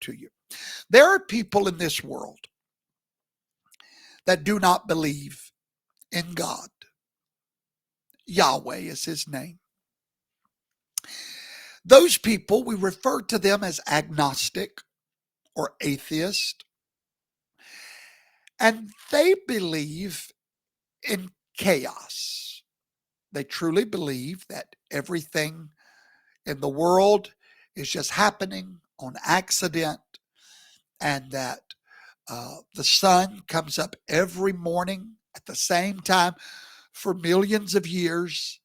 to you. There are people in this world that do not believe in God. Yahweh is his name. Those people, we refer to them as agnostic or atheist, and they believe in chaos. They truly believe that everything in the world is just happening on accident, and that the sun comes up every morning at the same time for millions of years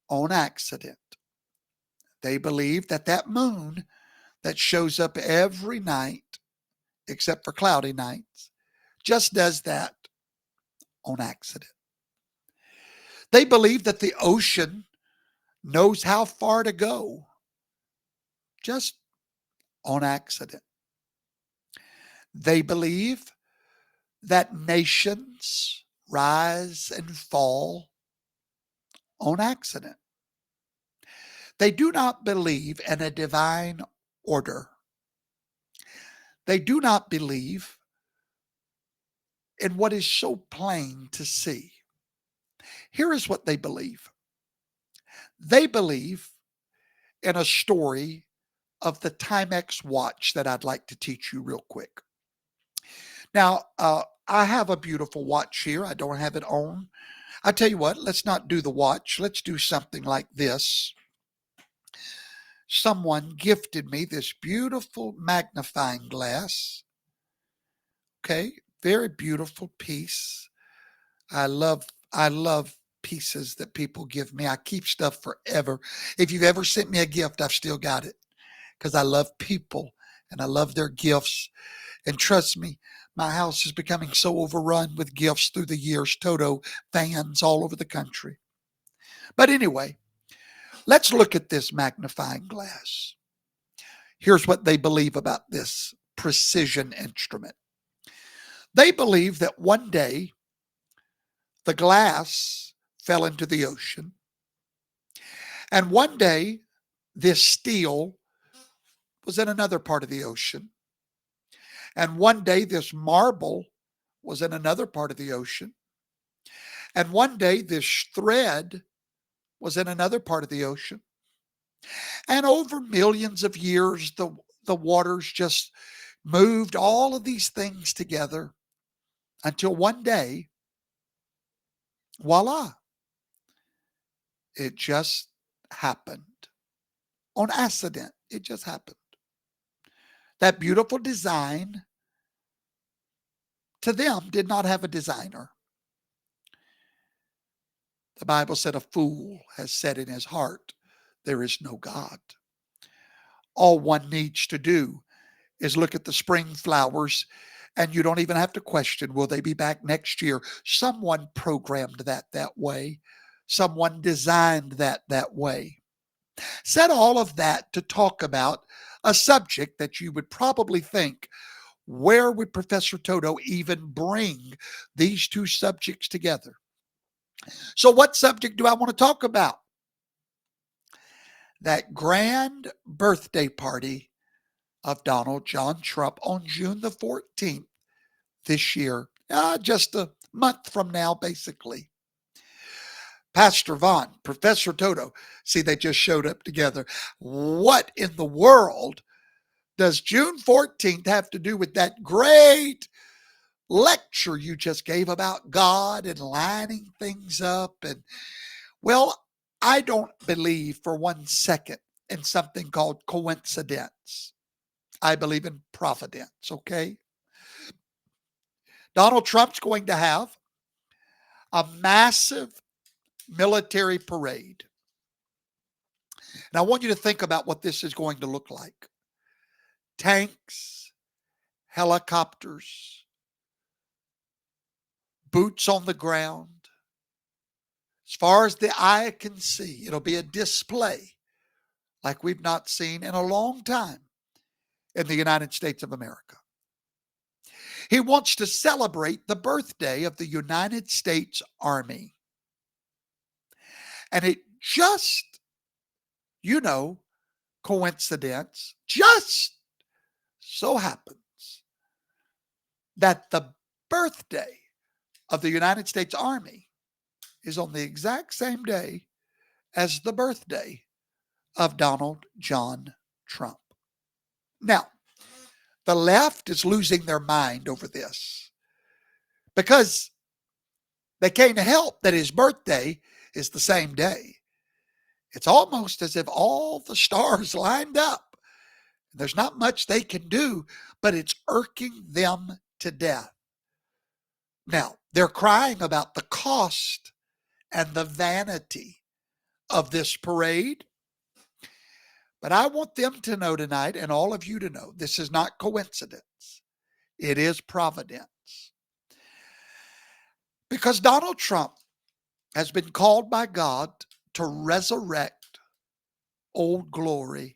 on accident. They believe that that moon that shows up every night, except for cloudy nights, just does that on accident. They believe that the ocean knows how far to go just on accident. They believe that nations rise and fall on accident. They do not believe in a divine order. They do not believe in what is so plain to see. Here is what they believe. They believe in a story of the Timex watch that I'd like to teach you real quick. Now, I have a beautiful watch here. I don't have it on. I tell you what, let's not do the watch. Let's do something like this. Someone gifted me this beautiful magnifying glass. Okay, very beautiful piece. I love pieces that people give me. I keep stuff forever. If you've ever sent me a gift, I've still got it because I love people and I love their gifts. And trust me, my house is becoming so overrun with gifts through the years. Toto fans all over the country. But anyway, let's look at this magnifying glass. Here's what they believe about this precision instrument. They believe that one day the glass fell into the ocean, and one day this steel was in another part of the ocean, and one day this marble was in another part of the ocean, and one day this thread was in another part of the ocean. And over millions of years, the waters just moved all of these things together until one day, voila, it just happened on accident. It just happened. That beautiful design to them did not have a designer. The Bible said a fool has said in his heart, there is no God. All one needs to do is look at the spring flowers, and you don't even have to question, will they be back next year? Someone programmed that way. Someone designed that way. Said all of that to talk about a subject that you would probably think, where would Professor Toto even bring these two subjects together? So what subject do I want to talk about? That grand birthday party of Donald John Trump on June the 14th this year, just a month from now, basically. Pastor Vaughn, Professor Toto, see, they just showed up together. What in the world does June 14th have to do with that great lecture you just gave about God and lining things up? And well, I don't believe for 1 second in something called coincidence. I believe in providence, okay? Donald Trump's going to have a massive military parade. And I want you to think about what this is going to look like. Tanks, helicopters, boots on the ground. As far as the eye can see, it'll be a display like we've not seen in a long time in the United States of America. He wants to celebrate the birthday of the United States Army. And it just, coincidence, just so happens that the birthday of the United States Army is on the exact same day as the birthday of Donald John Trump. Now, the left is losing their mind over this because they can't help that his birthday is the same day. It's almost as if all the stars lined up. There's not much they can do, but it's irking them to death. Now, they're crying about the cost and the vanity of this parade. But I want them to know tonight, and all of you to know, this is not coincidence. It is providence. Because Donald Trump has been called by God to resurrect old glory.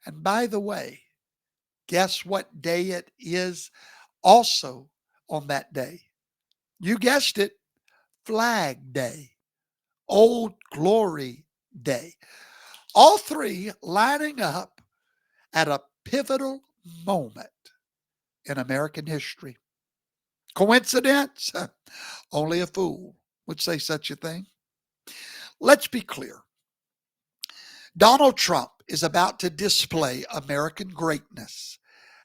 And by the way, guess what day it is also on that day? You guessed it, Flag Day, Old Glory Day. All three lining up at a pivotal moment in American history. Coincidence? Only a fool would say such a thing. Let's be clear. Donald Trump is about to display American greatness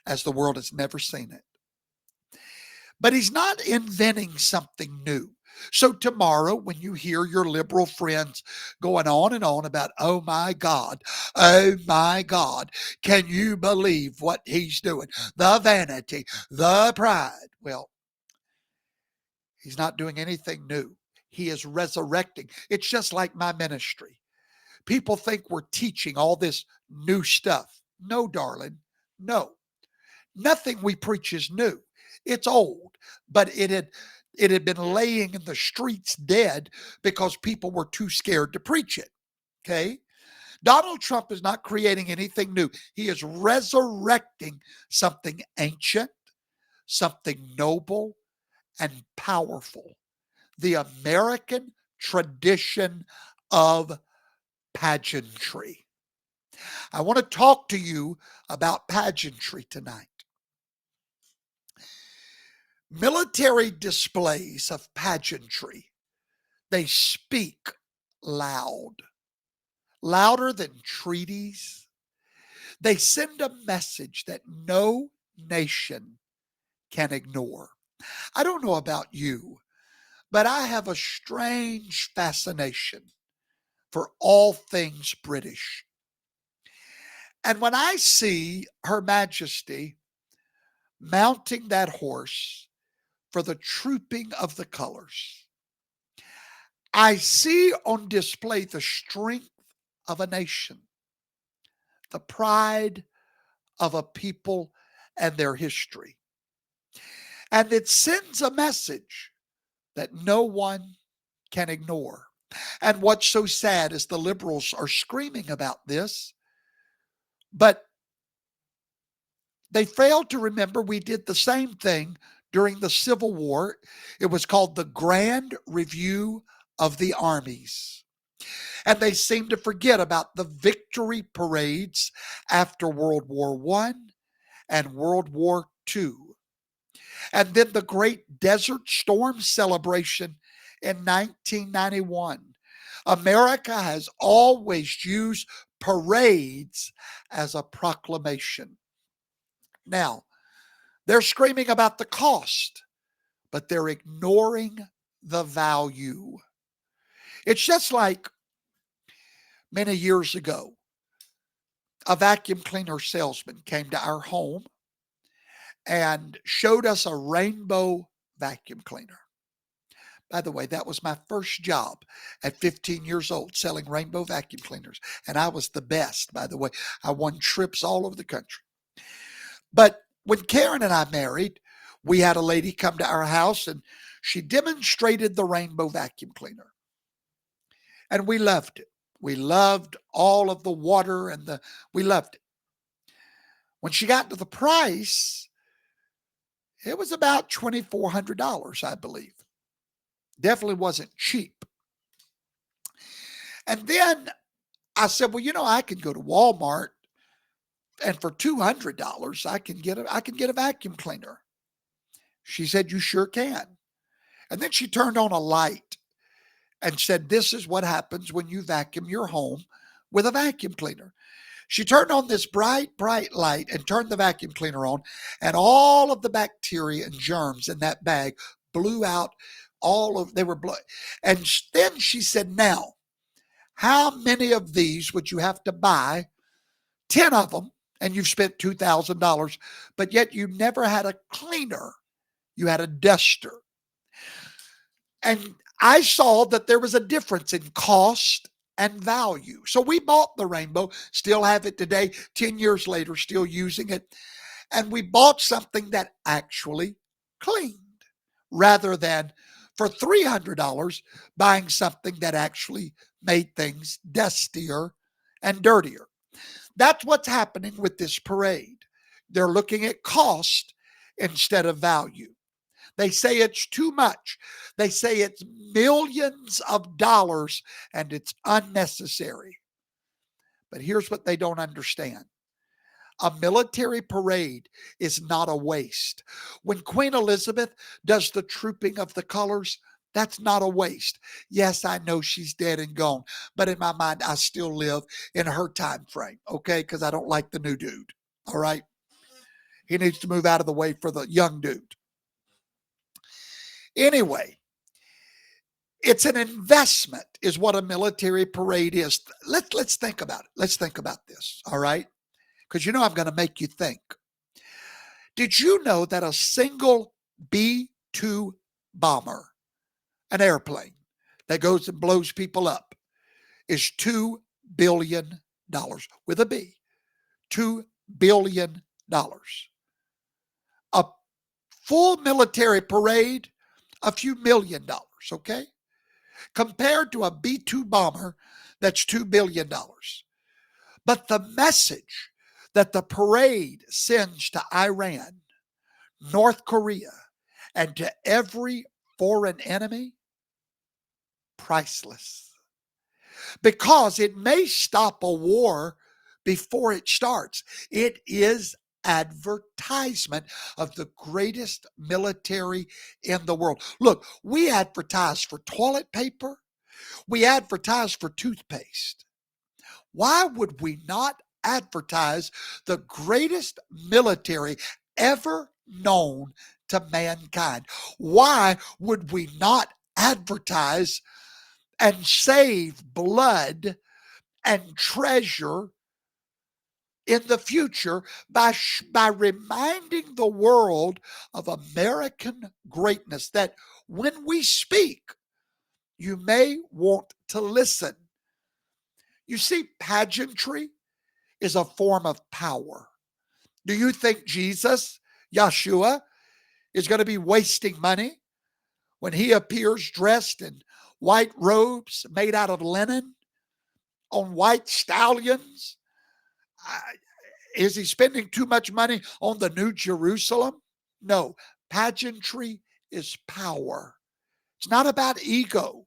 as the world has never seen it. But he's not inventing something new. So tomorrow, when you hear your liberal friends going on and on about, oh my God, can you believe what he's doing? The vanity, the pride. Well, he's not doing anything new. He is resurrecting. It's just like my ministry. People think we're teaching all this new stuff. No, darling, no. Nothing we preach is new. It's old, but it had been laying in the streets dead because people were too scared to preach it. Okay? Donald Trump is not creating anything new. He is resurrecting something ancient, something noble and powerful. The American tradition of pageantry. I want to talk to you about pageantry tonight. Military displays of pageantry, they speak loud, louder than treaties. They send a message that no nation can ignore. I don't know about you, but I have a strange fascination for all things British. And when I see Her Majesty mounting that horse for the trooping of the colors, I see on display the strength of a nation, the pride of a people and their history. And it sends a message that no one can ignore. And what's so sad is the liberals are screaming about this, but they failed to remember we did the same thing during the Civil War. It was called the Grand Review of the Armies. And they seem to forget about the victory parades after World War I and World War II. And then the Great Desert Storm celebration in 1991. America has always used parades as a proclamation. Now, they're screaming about the cost, but they're ignoring the value. It's just like many years ago, a vacuum cleaner salesman came to our home and showed us a rainbow vacuum cleaner. By the way, that was my first job at 15 years old, selling rainbow vacuum cleaners. And I was the best, by the way. I won trips all over the country. But when Karen and I married, we had a lady come to our house and she demonstrated the rainbow vacuum cleaner. And we loved it. We loved all of the water and we loved it. When she got to the price, it was about $2,400, I believe. Definitely wasn't cheap. And then I said, well, I can go to Walmart And for $200, I can get a vacuum cleaner. She said, you sure can. And then she turned on a light and said, this is what happens when you vacuum your home with a vacuum cleaner. She turned on this bright, bright light and turned the vacuum cleaner on, and all of the bacteria and germs in that bag blew out. They were blood. And then she said, now, how many of these would you have to buy? 10 of them, and you've spent $2,000, but yet you never had a cleaner. You had a duster. And I saw that there was a difference in cost and value. So we bought the Rainbow, still have it today, 10 years later, still using it. And we bought something that actually cleaned rather than for $300 buying something that actually made things dustier and dirtier. That's what's happening with this parade. They're looking at cost instead of value. They say it's too much. They say it's millions of dollars and it's unnecessary. But here's what they don't understand. A military parade is not a waste. When Queen Elizabeth does the trooping of the colors, that's not a waste. Yes, I know she's dead and gone, but in my mind, I still live in her time frame, okay? Because I don't like the new dude, all right? He needs to move out of the way for the young dude. Anyway, it's an investment is what a military parade is. Let's think about it. Let's think about this, all right? Because you know I'm going to make you think. Did you know that a single B-2 bomber, an airplane that goes and blows people up, is $2 billion with a B? $2 billion. A full military parade, a few $1 million, okay? Compared to a B-2 bomber, that's $2 billion. But the message that the parade sends to Iran, North Korea, and to every foreign enemy, priceless. Because it may stop a war before it starts. It is advertisement of the greatest military in the world. Look, we advertise for toilet paper. We advertise for toothpaste. Why would we not advertise the greatest military ever known to mankind? Why would we not advertise and save blood and treasure in the future by reminding the world of American greatness, that when we speak, you may want to listen. You see, pageantry is a form of power. Do you think Jesus, Yeshua, is going to be wasting money when he appears dressed in white robes made out of linen on white stallions? Is he spending too much money on the New Jerusalem? No, pageantry is power. It's not about ego.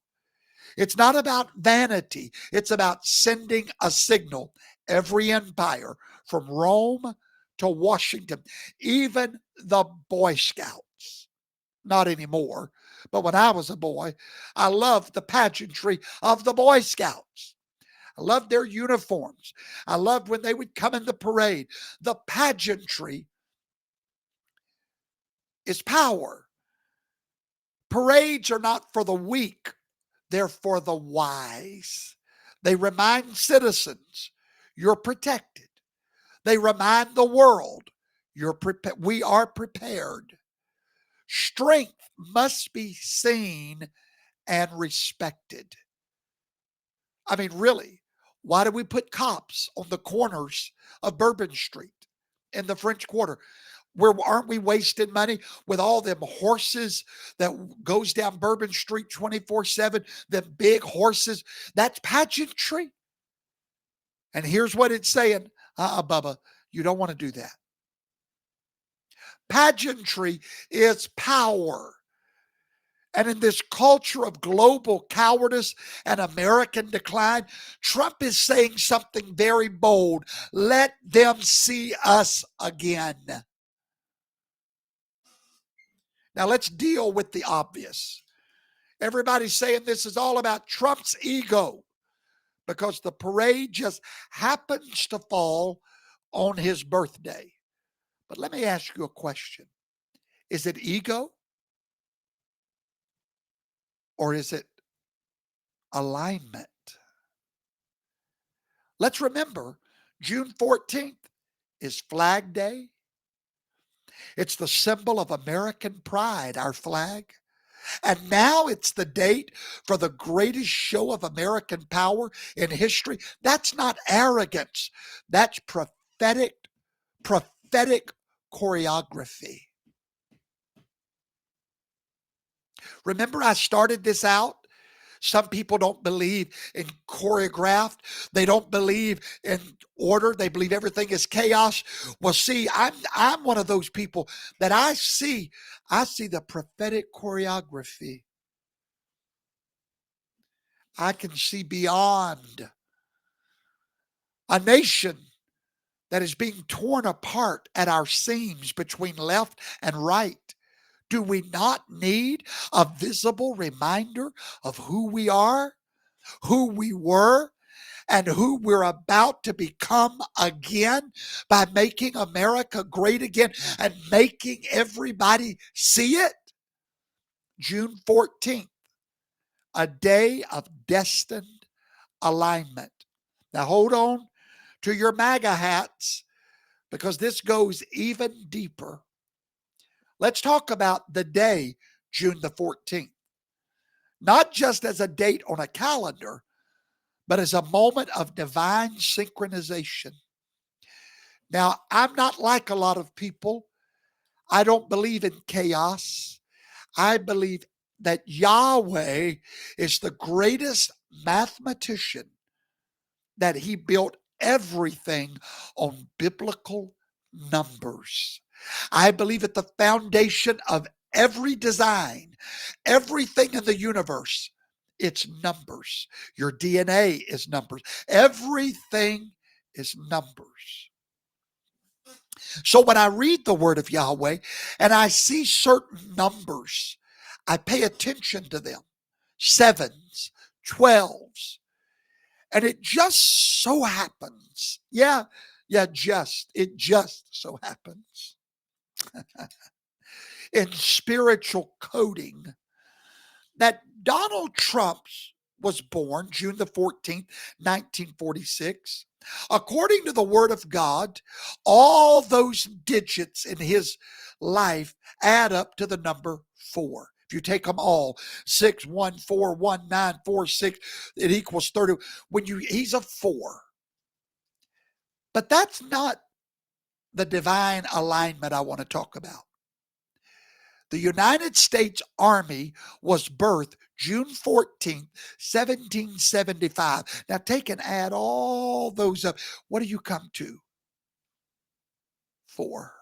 It's not about vanity. It's about sending a signal. Every empire from Rome to Washington, even the Boy Scouts, not anymore, but when I was a boy, I loved the pageantry of the Boy Scouts. I loved their uniforms. I loved when they would come in the parade. The pageantry is power. Parades are not for the weak. They're for the wise. They remind citizens, you're protected. They remind the world, we are prepared. Strength must be seen and respected. I mean, really, why do we put cops on the corners of Bourbon Street in the French Quarter? Where aren't we wasting money with all them horses that goes down Bourbon Street 24/7, them big horses? That's pageantry. And here's what it's saying. Bubba, you don't want to do that. Pageantry is power. And in this culture of global cowardice and American decline, Trump is saying something very bold. Let them see us again. Now let's deal with the obvious. Everybody's saying this is all about Trump's ego because the parade just happens to fall on his birthday. But let me ask you a question. Is it ego or is it alignment? Let's remember, June 14th is Flag Day. It's the symbol of American pride, our flag. And now it's the date for the greatest show of American power in history. That's not arrogance. That's prophetic choreography. Remember, I started this out. Some people don't believe in choreographed. They don't believe in order. They believe everything is chaos. Well, see, I'm one of those people that I see the prophetic choreography. I can see beyond a nation that is being torn apart at our seams between left and right. Do we not need a visible reminder of who we are, who we were, and who we're about to become again by making America great again and making everybody see it? June 14th, a day of destined alignment. Now hold on to your MAGA hats because this goes even deeper. Let's talk about the day, June the 14th, not just as a date on a calendar, but as a moment of divine synchronization. Now, I'm not like a lot of people. I don't believe in chaos. I believe that Yahweh is the greatest mathematician, that he built everything on biblical numbers. I believe at the foundation of every design, everything in the universe, it's numbers. Your DNA is numbers. Everything is numbers. So when I read the word of Yahweh and I see certain numbers, I pay attention to them. Sevens, 12s, and it just so happens. It just so happens in spiritual coding that Donald Trump was born June the 14th, 1946. According to the word of God, all those digits in his life add up to the number 4. If you take them all, 6, 1, 4, 1, 9, 4, 6, it equals 30. He's a 4. But that's not the divine alignment I want to talk about. The United States Army was birthed June 14th, 1775. Now take and add all those up. What do you come to? 4.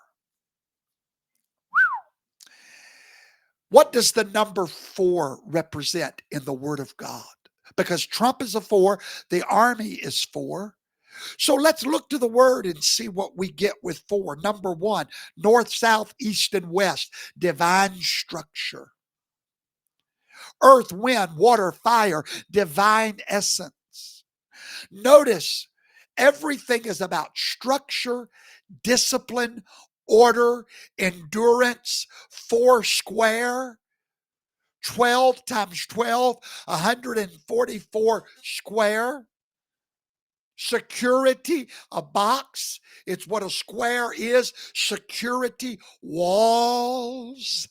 What does the number 4 represent in the Word of God? Because Trump is a 4, the Army is 4. So let's look to the word and see what we get with 4. Number 1, north, south, east, and west, divine structure. Earth, wind, water, fire, divine essence. Notice everything is about structure, discipline, order, endurance, 4 square. 12 times 12, 144 square. Security, a box. It's what a square is. Security, walls.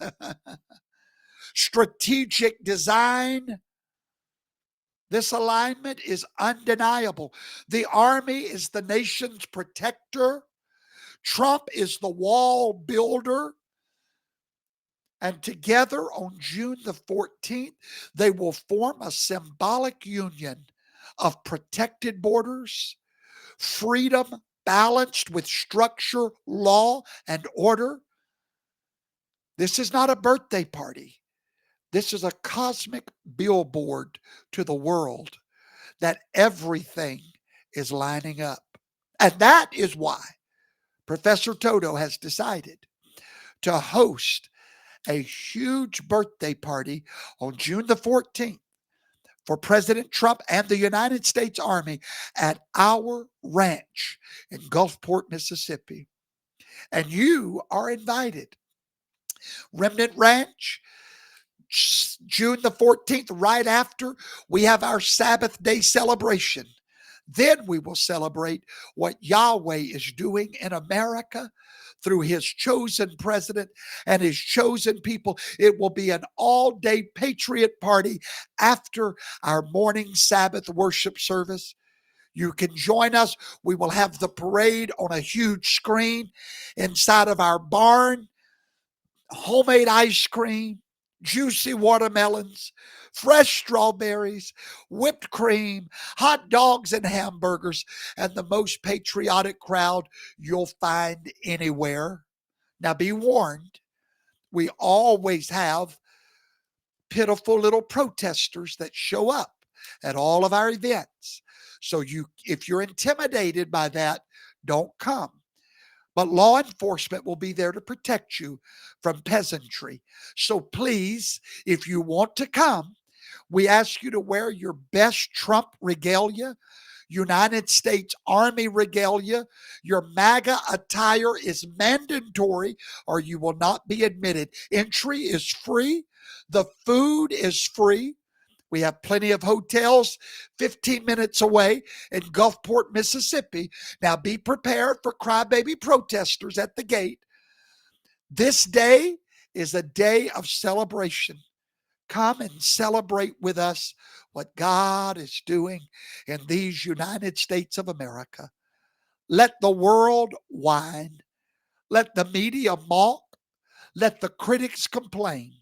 Strategic design. This alignment is undeniable. The army is the nation's protector. Trump is the wall builder. And together on June the 14th, they will form a symbolic union of protected borders, freedom balanced with structure, law, and order. This is not a birthday party. This is a cosmic billboard to the world that everything is lining up. And that is why Professor Toto has decided to host a huge birthday party on June the 14th for President Trump and the United States Army at our ranch in Gulfport, Mississippi. And you are invited. Remnant Ranch, June the 14th, right after we have our Sabbath day celebration. Then we will celebrate what Yahweh is doing in America through his chosen president and his chosen people. It will be an all-day patriot party after our morning Sabbath worship service. You can join us. We will have the parade on a huge screen inside of our barn, homemade ice cream, juicy watermelons, fresh strawberries, whipped cream, hot dogs and hamburgers, and the most patriotic crowd you'll find anywhere. Now be warned, we always have pitiful little protesters that show up at all of our events. So if you're intimidated by that, don't come. But law enforcement will be there to protect you from peasantry. So please, if you want to come, we ask you to wear your best Trump regalia, United States Army regalia. Your MAGA attire is mandatory or you will not be admitted. Entry is free. The food is free. We have plenty of hotels 15 minutes away in Gulfport, Mississippi. Now be prepared for crybaby protesters at the gate. This day is a day of celebration. Come and celebrate with us what God is doing in these United States of America. Let the world whine. Let the media mock. Let the critics complain.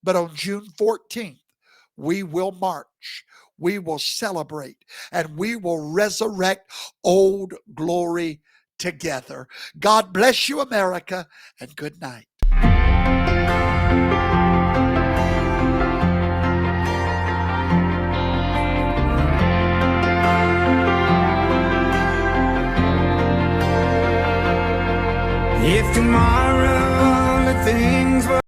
But on June 14th, we will march, we will celebrate, and we will resurrect old glory together. God bless you, America, and good night. If tomorrow the things were